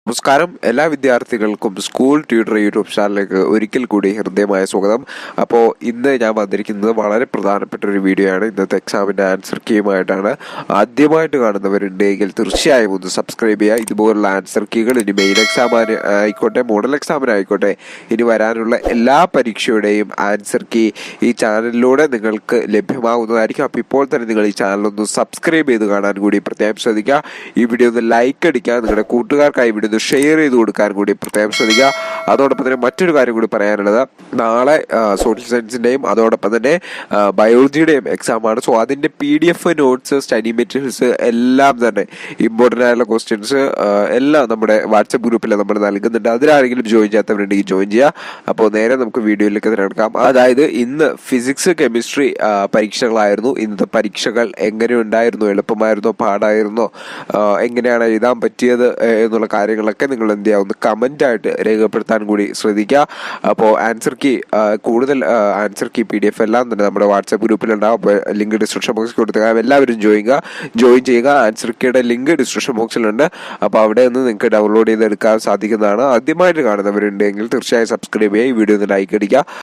നമസ്കാരം എല്ലാ വിദ്യാർത്ഥികൾക്കും സ്കൂൾ ട്യൂട്ടർ യൂട്യൂബ് ചാനലിലേക്ക് ഒരിക്കൽ കൂടി ഹൃദയമായ സ്വാഗതം. അപ്പോൾ ഇന്ന് ഞാൻ വന്നിരിക്കുന്നത് വളരെ പ്രധാനപ്പെട്ട ഒരു വീഡിയോ ആണ്. ഇന്നത്തെ എക്സാമിൻ്റെ ആൻസർ കീയുമായിട്ടാണ്. ആദ്യമായിട്ട് കാണുന്നവരുണ്ടെങ്കിൽ തീർച്ചയായും ഒന്ന് സബ്സ്ക്രൈബ് ചെയ്യുക. ഇതുപോലുള്ള ആൻസർ കീകൾ ഇനി മെയിൻ എക്സാം ആയിക്കോട്ടെ, മോഡൽ എക്സാമിനായിക്കോട്ടെ, ഇനി വരാനുള്ള എല്ലാ പരീക്ഷയുടെയും ആൻസർ കീ ഈ ചാനലിലൂടെ നിങ്ങൾക്ക് ലഭ്യമാകുന്നതായിരിക്കും. അപ്പോൾ ഇപ്പോൾ തന്നെ നിങ്ങൾ ഈ ചാനലൊന്ന് സബ്സ്ക്രൈബ് ചെയ്ത് കാണാൻ കൂടി പ്രത്യേകം ശ്രദ്ധിക്കുക. ഈ വീഡിയോ ഒന്ന് ലൈക്ക് അടിക്കുക, നിങ്ങളുടെ കൂട്ടുകാർക്കായി വീഡിയോ ഷെയർ ചെയ്ത് കൊടുക്കാൻ കൂടി പ്രത്യേകം ശ്രദ്ധിക്കുക. അതോടൊപ്പം തന്നെ മറ്റൊരു കാര്യം കൂടി പറയാനുള്ളത്, നാളെ സോഷ്യൽ സയൻസിന്റെയും അതോടൊപ്പം തന്നെ ബയോളജിയുടെയും എക്സാമാണ്. സോ അതിന്റെ PDF നോട്ട്സ്, സ്റ്റഡി മെറ്റീരിയൽസ് എല്ലാം തന്നെ ഇമ്പോർട്ടൻ്റ് ആയിട്ടുള്ള ക്വസ്റ്റ്യൻസ് എല്ലാം നമ്മുടെ വാട്സപ്പ് ഗ്രൂപ്പിൽ നമ്മൾ നൽകുന്നുണ്ട്. അതിലാരെങ്കിലും ജോയിൻ ചെയ്യാത്തവരുണ്ടെങ്കിൽ ജോയിൻ ചെയ്യുക. അപ്പോൾ നേരെ നമുക്ക് വീഡിയോയിലേക്ക് തിരഞ്ഞെടുക്കാം. അതായത് ഇന്ന് ഫിസിക്സ്, കെമിസ്ട്രി പരീക്ഷകളായിരുന്നു. ഇന്നത്തെ പരീക്ഷകൾ എങ്ങനെയുണ്ടായിരുന്നു? എളുപ്പമായിരുന്നോ, പാടായിരുന്നോ, എങ്ങനെയാണ് എഴുതാൻ പറ്റിയത് എന്നുള്ള കാര്യങ്ങളൊക്കെ നിങ്ങൾ എന്ത് ചെയ്യുക, ഒന്ന് കമന്റ് ആയിട്ട് രേഖപ്പെടുത്താൻ കൂടി ശ്രദ്ധിക്കുക. അപ്പോൾ ആൻസർ കീ കൂടുതൽ ആൻസർ കീ PDF എല്ലാം തന്നെ നമ്മുടെ വാട്സാപ്പ് ഗ്രൂപ്പിലുണ്ടാവും. അപ്പോൾ ലിങ്ക് ഡിസ്ക്രിപ്ഷൻ ബോക്സിൽ കൊടുത്തേക്കാം. എല്ലാവരും ജോയിൻ ചെയ്യുക. ആൻസർ കീയുടെ ലിങ്ക് ഡിസ്ക്രിപ്ഷൻ ബോക്സിലുണ്ട്. അപ്പോൾ അവിടെ നിന്ന് നിങ്ങൾക്ക് ഡൗൺലോഡ് ചെയ്തെടുക്കാൻ സാധിക്കുന്നതാണ്. ആദ്യമായിട്ട് കാണുന്നവരുണ്ടെങ്കിൽ തീർച്ചയായും സബ്സ്ക്രൈബ് ചെയ്യുക. ഈ വീഡിയോ ഒന്ന് ലൈക്ക് അടിക്കുക.